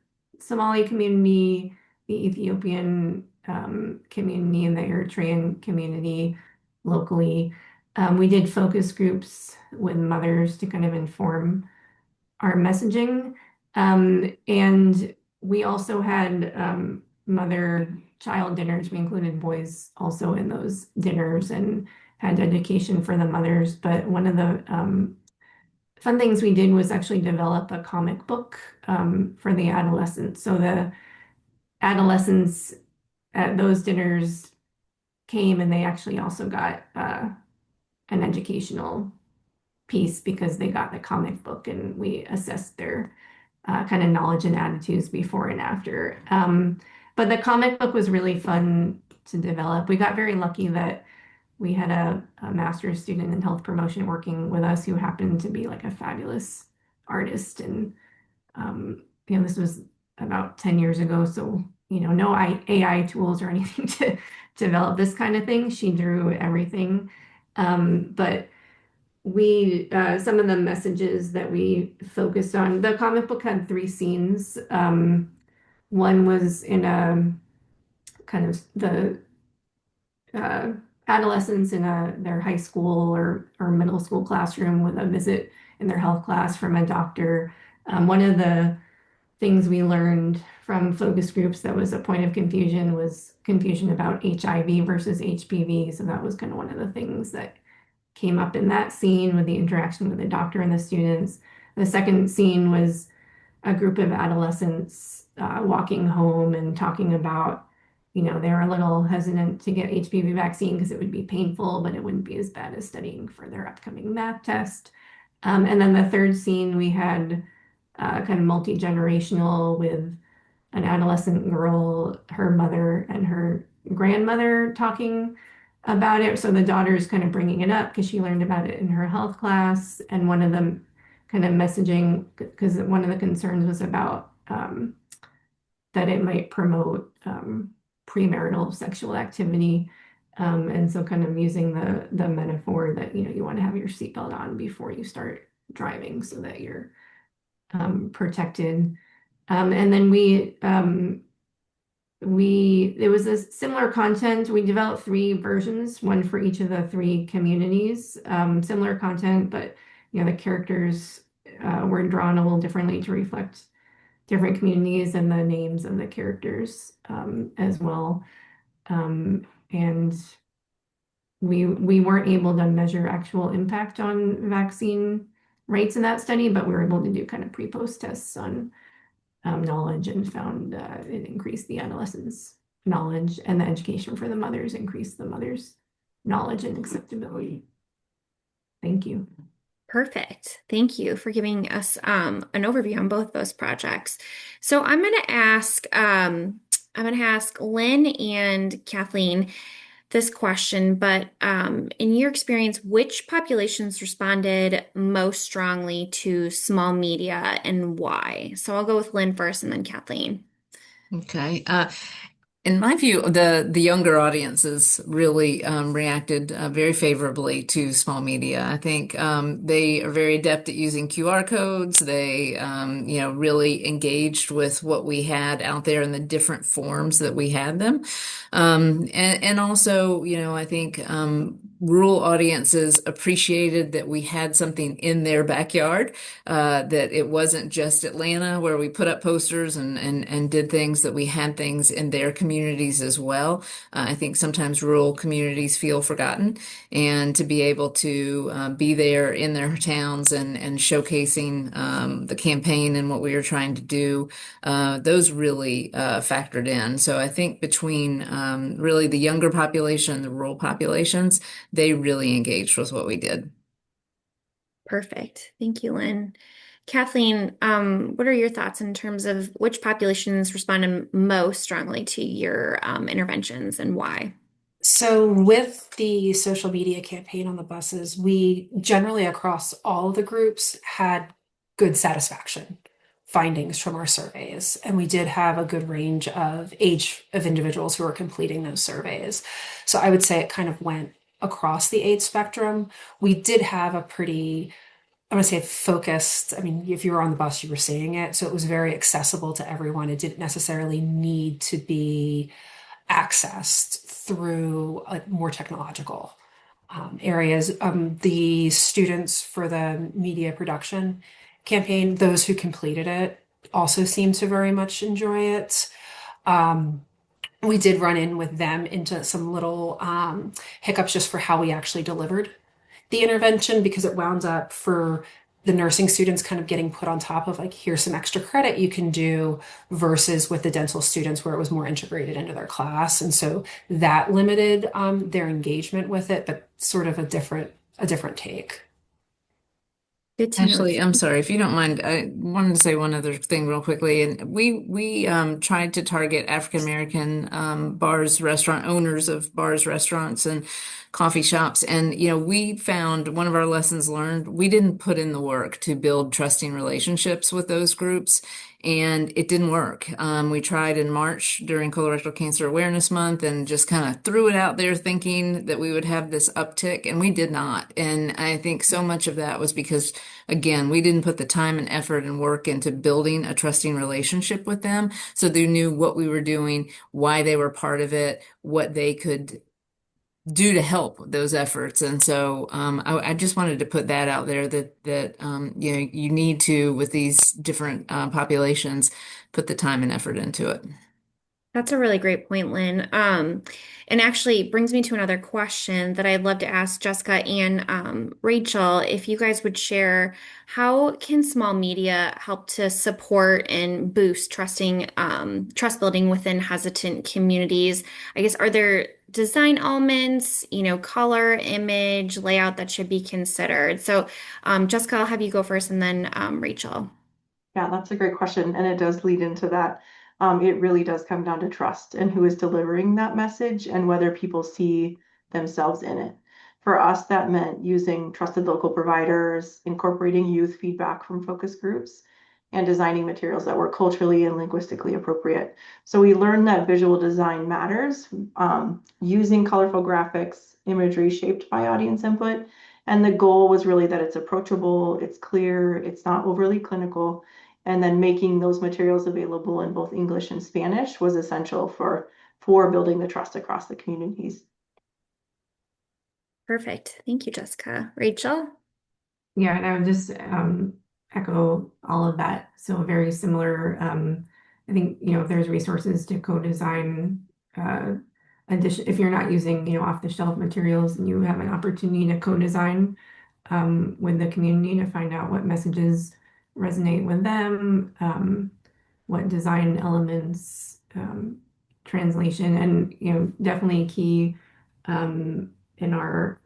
Somali community, the Ethiopian community, and the Eritrean community locally. We did focus groups with mothers to kind of inform our messaging. And we also had mother-child dinners. We included boys also in those dinners and had education for the mothers. But one of the fun things we did was actually develop a comic book for the adolescents. So the adolescents at those dinners came and they actually also got an educational piece because they got the comic book and we assessed their kind of knowledge and attitudes before and after. But the comic book was really fun to develop. We got very lucky that we had a master's student in health promotion working with us who happened to be like a fabulous artist. And, this was about 10 years ago. So, no AI tools or anything to develop this kind of thing. She drew everything. But some of the messages that we focused on, the comic book had three scenes. One was in a kind of the uh, adolescents in their high school or middle school classroom with a visit in their health class from a doctor. One of the things we learned from focus groups that was a point of confusion was confusion about HIV versus HPV. So that was kind of one of the things that came up in that scene with the interaction with the doctor and the students. The second scene was a group of adolescents walking home and talking about, they were a little hesitant to get HPV vaccine because it would be painful, but it wouldn't be as bad as studying for their upcoming math test. And then the third scene, we had kind of multi-generational with an adolescent girl, her mother, and her grandmother talking about it. So the daughter is kind of bringing it up because she learned about it in her health class. And one of them kind of messaging, because one of the concerns was about that it might promote premarital sexual activity. And so kind of using the metaphor that, you want to have your seatbelt on before you start driving so that you're protected. And then it was a similar content. We developed three versions, one for each of the three communities. Similar content, but the characters were drawn a little differently to reflect different communities and the names of the characters as well. And we weren't able to measure actual impact on vaccine rates in that study, but we were able to do kind of pre-post tests on knowledge and found it increased the adolescents' knowledge, and the education for the mothers increased the mothers' knowledge and acceptability. Thank you. Perfect. Thank you for giving us an overview on both those projects. So I'm going to ask Lynn and Kathleen this question, but in your experience, which populations responded most strongly to small media and why? So I'll go with Lynn first and then Kathleen. Okay. In my view, the younger audiences really reacted very favorably to small media. I think they are very adept at using QR codes. They, really engaged with what we had out there in the different forms that we had them. And also, I think rural audiences appreciated that we had something in their backyard, that it wasn't just Atlanta where we put up posters and did things, that we had things in their communities as well. I think sometimes rural communities feel forgotten, and to be able to be there in their towns and showcasing the campaign and what we were trying to do, those really factored in. So I think between really the younger population and the rural populations, they really engaged with what we did. Perfect. Thank you, Lynn. Kathleen, what are your thoughts in terms of which populations responded most strongly to your interventions and why? So with the social media campaign on the buses, we generally across all of the groups had good satisfaction findings from our surveys. And we did have a good range of age of individuals who were completing those surveys. So I would say it kind of went across the age spectrum. We did have a pretty, I want to say focused. I mean, if you were on the bus, you were seeing it. So it was very accessible to everyone. It didn't necessarily need to be accessed through more technological areas. The students for the media production campaign, those who completed it, also seemed to very much enjoy it. Um, we did run in with them into some little hiccups just for how we actually delivered the intervention, because it wound up for the nursing students kind of getting put on top of like, here's some extra credit you can do, versus with the dental students where it was more integrated into their class. And so that limited their engagement with it, but sort of a different take. Good to know. Ashley, I'm sorry if you don't mind. I wanted to say one other thing real quickly, and we tried to target African American bars, restaurant owners of bars, restaurants, and coffee shops. And we found one of our lessons learned: we didn't put in the work to build trusting relationships with those groups, and it didn't work. We tried in March during Colorectal Cancer Awareness Month and just kind of threw it out there, thinking that we would have this uptick, and we did not. And I think so much of that was because, again, we didn't put the time and effort and work into building a trusting relationship with them, so they knew what we were doing, why they were part of it, what they could do to help those efforts. And so I just wanted to put that out there, that you need to, with these different populations, put the time and effort into it. That's a really great point, Lynn. And actually brings me to another question that I'd love to ask Jessica and Rachel, if you guys would share, how can small media help to support and boost trust building within hesitant communities? I guess, are there design elements, color, image, layout that should be considered? So, Jessica, I'll have you go first and then Rachel. Yeah, that's a great question. And it does lead into that. It really does come down to trust and who is delivering that message and whether people see themselves in it. For us, that meant using trusted local providers, incorporating youth feedback from focus groups, and designing materials that were culturally and linguistically appropriate. So we learned that visual design matters, using colorful graphics, imagery shaped by audience input. And the goal was really that it's approachable, it's clear, it's not overly clinical, And then making those materials available in both English and Spanish was essential for building the trust across the communities. Perfect. Thank you, Jessica. Rachel? Yeah, and I would just echo all of that. So very similar. I think, if there's resources to co-design addition, if you're not using, off-the-shelf materials and you have an opportunity to co-design with the community to find out what messages resonate with them, what design elements, translation, and definitely key in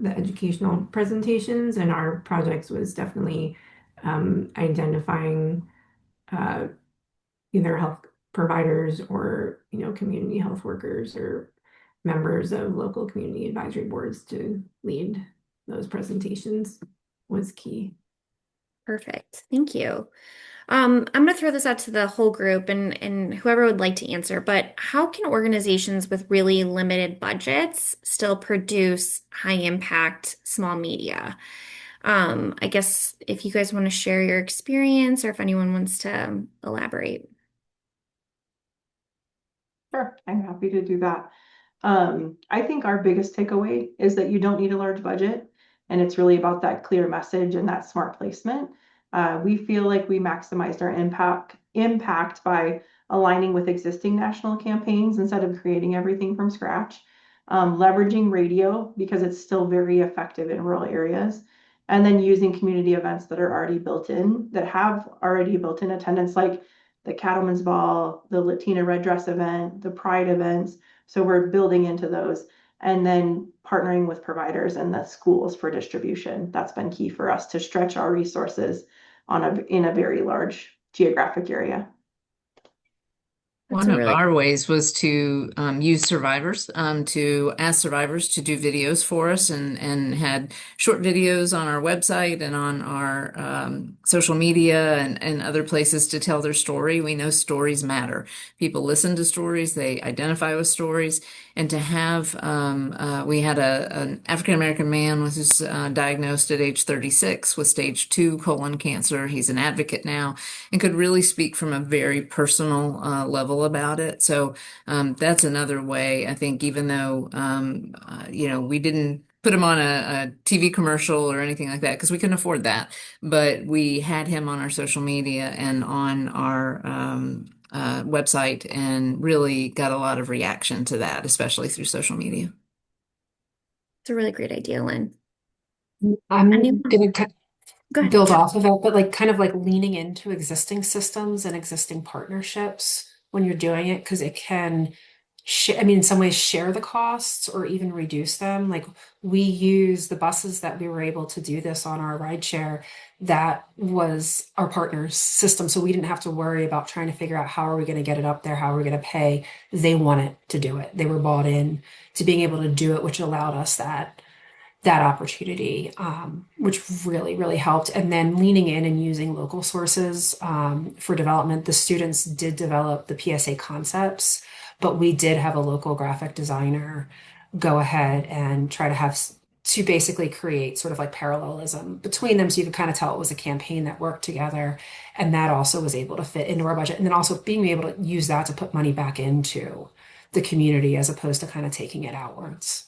the educational presentations and our projects was definitely identifying uh, either health providers or community health workers or members of local community advisory boards to lead those presentations was key. Perfect. Thank you. I'm going to throw this out to the whole group and whoever would like to answer, but how can organizations with really limited budgets still produce high impact small media? I guess if you guys want to share your experience or if anyone wants to elaborate. Sure, I'm happy to do that. I think our biggest takeaway is that you don't need a large budget, and it's really about that clear message and that smart placement. We feel like we maximized our impact by aligning with existing national campaigns instead of creating everything from scratch. Leveraging radio because it's still very effective in rural areas, and then using community events that are already built in, that have already built in attendance, like the Cattlemen's Ball, the Latina Red Dress event, the Pride events. So we're building into those and then partnering with providers and the schools for distribution. That's been key for us to stretch our resources in a very large geographic area. That's One a of really our ways was to use survivors, to ask survivors to do videos for us and had short videos on our website and on our social media and other places to tell their story. We know stories matter. People listen to stories, they identify with stories. And to have, we had an African American man who's diagnosed at age 36 with stage 2 colon cancer. He's an advocate now and could really speak from a very personal level about it. So that's another way. I think even though we didn't put him on a TV commercial or anything like that because we couldn't afford that, but we had him on our social media and on our website and really got a lot of reaction to that, especially through social media. it's a really great idea, Lynn. I'm Anyone? gonna Go ahead. build off of it, but like kind of like leaning into existing systems and existing partnerships when you're doing it, because it can, I mean, in some ways, share the costs or even reduce them. Like we use the buses that we were able to do this on our rideshare. That was our partner's system, so we didn't have to worry about trying to figure out how are we going to get it up there, how are we going to pay. They wanted to do it. They were bought in to being able to do it, which allowed us that opportunity, which really, really helped. And then leaning in and using local sources for development. The students did develop the PSA concepts, but we did have a local graphic designer go ahead and try to basically create sort of like parallelism between them so you could kind of tell it was a campaign that worked together. And that also was able to fit into our budget. And then also being able to use that to put money back into the community as opposed to kind of taking it outwards.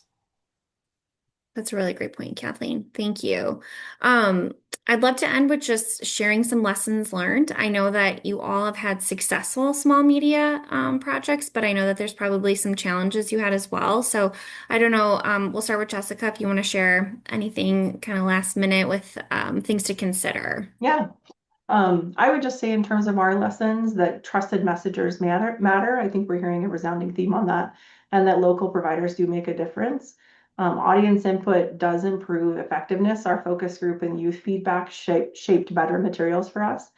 That's a really great point, Kathleen. Thank you. Um, I'd love to end with just sharing some lessons learned. I know that you all have had successful small media projects, but I know that there's probably some challenges you had as well. So I don't know. We'll start with Jessica if you want to share anything kind of last minute with things to consider. Yeah. I would just say in terms of our lessons that trusted messengers matter. I think we're hearing a resounding theme on that, and that local providers do make a difference. Audience input does improve effectiveness. Our focus group and youth feedback shaped better materials for us.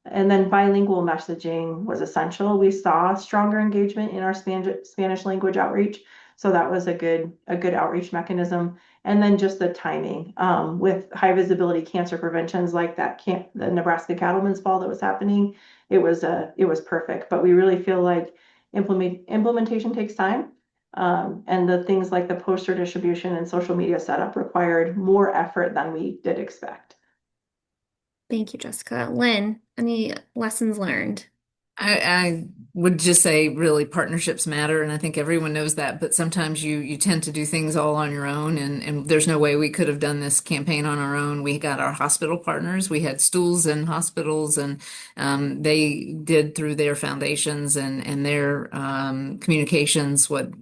And then bilingual messaging was essential. We saw stronger engagement in our Spanish language outreach. So that was a good outreach mechanism. And then just the timing with high visibility cancer preventions like the Nebraska Cattlemen's Ball that was happening. It was perfect. But we really feel like implementation takes time. And the things like the poster distribution and social media setup required more effort than we did expect. Thank you, Jessica. Lynn, any lessons learned? I would just say really partnerships matter, and I think everyone knows that, but sometimes you tend to do things all on your own, and there's no way we could have done this campaign on our own. We got our hospital partners, we had stools in hospitals, and they did through their foundations and their communications what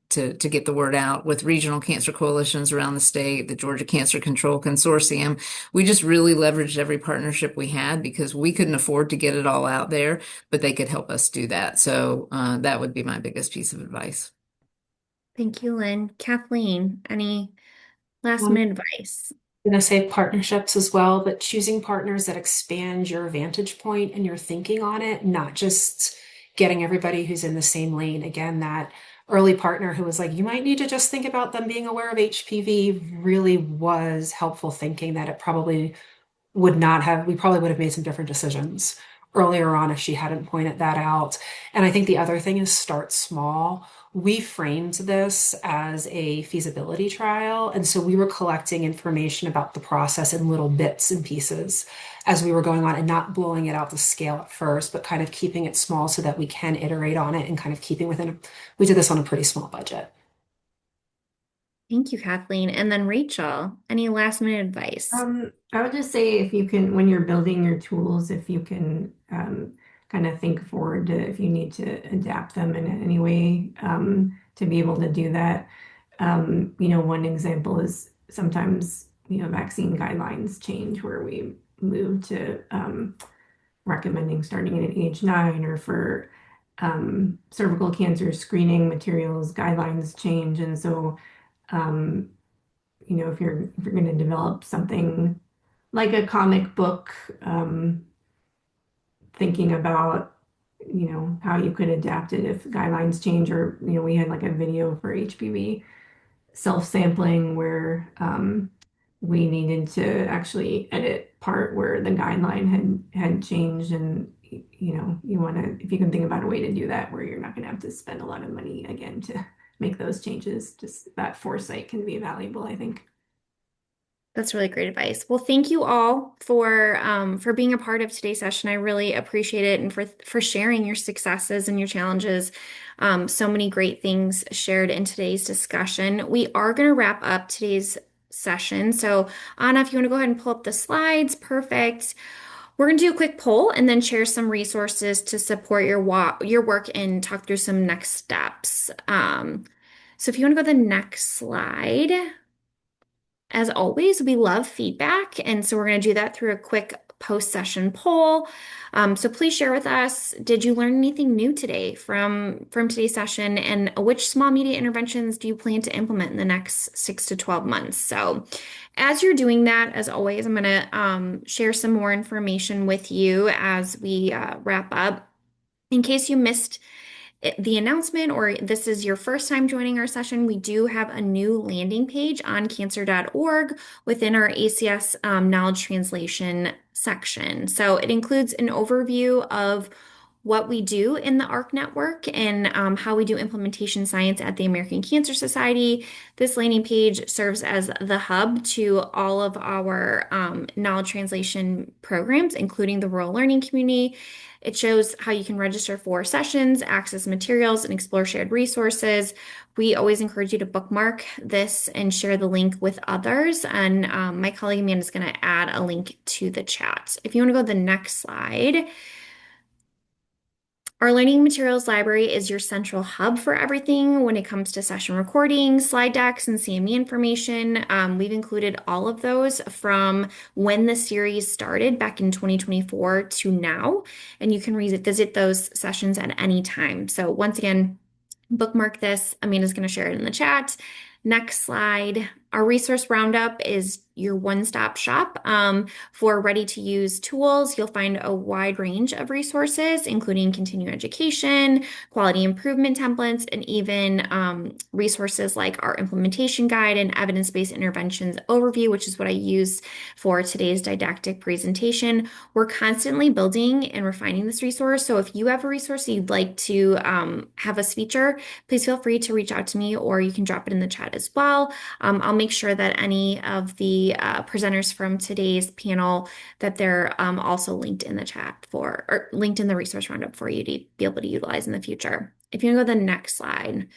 to get the word out with regional cancer coalitions around the state, the Georgia Cancer Control Consortium. We just really leveraged every partnership we had because we couldn't afford to get it all out there, but they could help us do that. So that would be my biggest piece of advice. Thank you, Lynn. Kathleen, any last I'm minute advice? going to say partnerships as well, but choosing partners that expand your vantage point and your thinking on it, not just getting everybody who's in the same lane. Again, that early partner who was like, you might need to just think about them being aware of HPV really was helpful thinking that it probably would not have, we probably would have made some different decisions earlier on if she hadn't pointed that out. And I think the other thing is start small. We framed this as a feasibility trial. And so we were collecting information about the process in little bits and pieces as we were going on and not blowing it out to scale at first, but kind of keeping it small so that we can iterate on it and kind of keeping within, we did this on a pretty small budget. Thank you, Kathleen. And then Rachel, any last minute advice? I would just say if you can, when you're building your tools, if you can kind of think forward to if you need to adapt them in any way to be able to do that. One example is sometimes, vaccine guidelines change where we move to recommending starting at age 9 or for cervical cancer screening materials, guidelines change. And so um, if you're going to develop something like a comic book, thinking about how you could adapt it if guidelines change, or we had like a video for HPV self-sampling where we needed to actually edit part where the guideline had changed, and you want to, if you can think about a way to do that where you're not going to have to spend a lot of money again to make those changes, just that foresight can be valuable, I think. That's really great advice. Well, thank you all for being a part of today's session. I really appreciate it, and for sharing your successes and your challenges. So many great things shared in today's discussion. We are going to wrap up today's session. So, Anna, if you want to go ahead and pull up the slides, perfect. We're going to do a quick poll and then share some resources to support your work and talk through some next steps. So, if you want to go to the next slide. As always, we love feedback, and so we're going to do that through a quick post-session poll. So please share with us, did you learn anything new today from today's session, and which small media interventions do you plan to implement in the next 6 to 12 months? So as you're doing that, as always, I'm going to share some more information with you as we wrap up. In case you missed the announcement, or this is your first time joining our session, we do have a new landing page on cancer.org within our ACS knowledge translation section. So it includes an overview of what we do in the ARC network and how we do implementation science at the American Cancer Society. This landing page serves as the hub to all of our knowledge translation programs, including the rural learning community. It shows how you can register for sessions, access materials, and explore shared resources. We always encourage you to bookmark this and share the link with others. And my colleague Amanda is going to add a link to the chat. If you want to go to the next slide. Our learning materials library is your central hub for everything when it comes to session recordings, slide decks, and CME information. We've included all of those from when the series started back in 2024 to now, and you can revisit those sessions at any time. So once again, bookmark this. Amina's going to share it in the chat. Next slide. Our resource roundup is your one-stop shop for ready-to-use tools. You'll find a wide range of resources, including continuing education, quality improvement templates, and even resources like our implementation guide and evidence-based interventions overview, which is what I use for today's didactic presentation. We're constantly building and refining this resource. So if you have a resource you'd like to have us feature, please feel free to reach out to me, or you can drop it in the chat as well. I'll make sure that any of the the presenters from today's panel that they're also linked in the chat for, or linked in the resource roundup for you to be able to utilize in the future. If you want to go to the next slide.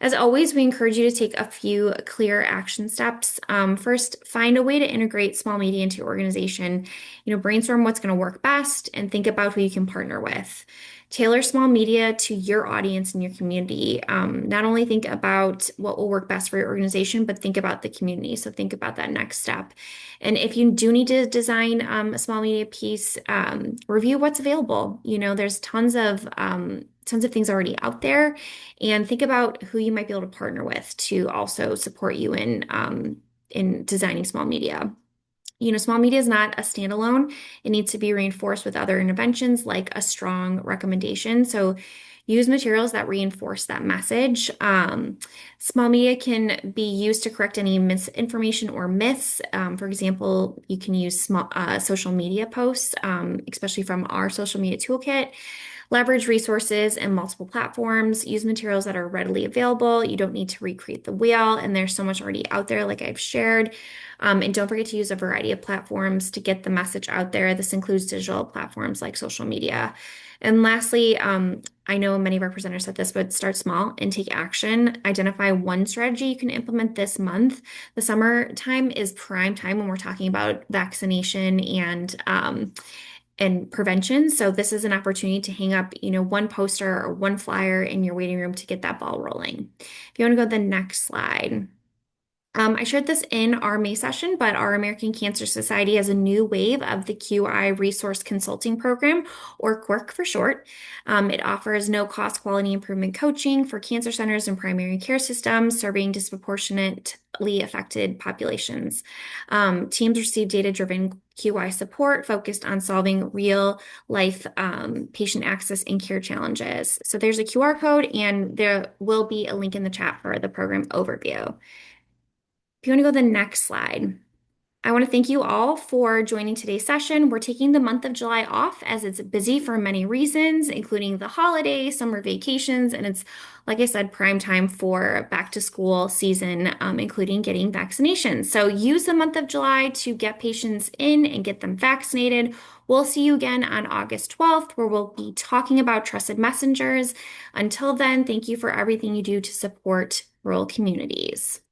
As always, we encourage you to take a few clear action steps. First, find a way to integrate small media into your organization. Brainstorm what's going to work best and think about who you can partner with. Tailor small media to your audience and your community. Not only think about what will work best for your organization, but think about the community. So think about that next step. And if you do need to design a small media piece, review what's available. There's tons of things already out there, and think about who you might be able to partner with to also support you in designing small media. Small media is not a standalone. It needs to be reinforced with other interventions like a strong recommendation. So use materials that reinforce that message. Small media can be used to correct any misinformation or myths. For example, you can use social media posts, especially from our social media toolkit. Leverage resources and multiple platforms. Use materials that are readily available. You don't need to recreate the wheel, and there's so much already out there, like I've shared. And don't forget to use a variety of platforms to get the message out there. This includes digital platforms like social media. And lastly, I know many of our presenters said this, but start small and take action. Identify one strategy you can implement this month. The summertime is prime time when we're talking about vaccination and prevention. So this is an opportunity to hang up, one poster or one flyer in your waiting room to get that ball rolling. If you want to go to the next slide. I shared this in our May session, but our American Cancer Society has a new wave of the QI Resource Consulting Program, or QUIRC for short. It offers no-cost quality improvement coaching for cancer centers and primary care systems serving disproportionately affected populations. Teams receive data-driven QI support focused on solving real-life patient access and care challenges. So there's a QR code, and there will be a link in the chat for the program overview. If you want to go to the next slide. I want to thank you all for joining today's session. We're taking the month of July off as it's busy for many reasons, including the holidays, summer vacations, and it's, like I said, prime time for back to school season, including getting vaccinations. So use the month of July to get patients in and get them vaccinated. We'll see you again on August 12th, where we'll be talking about trusted messengers. Until then, thank you for everything you do to support rural communities.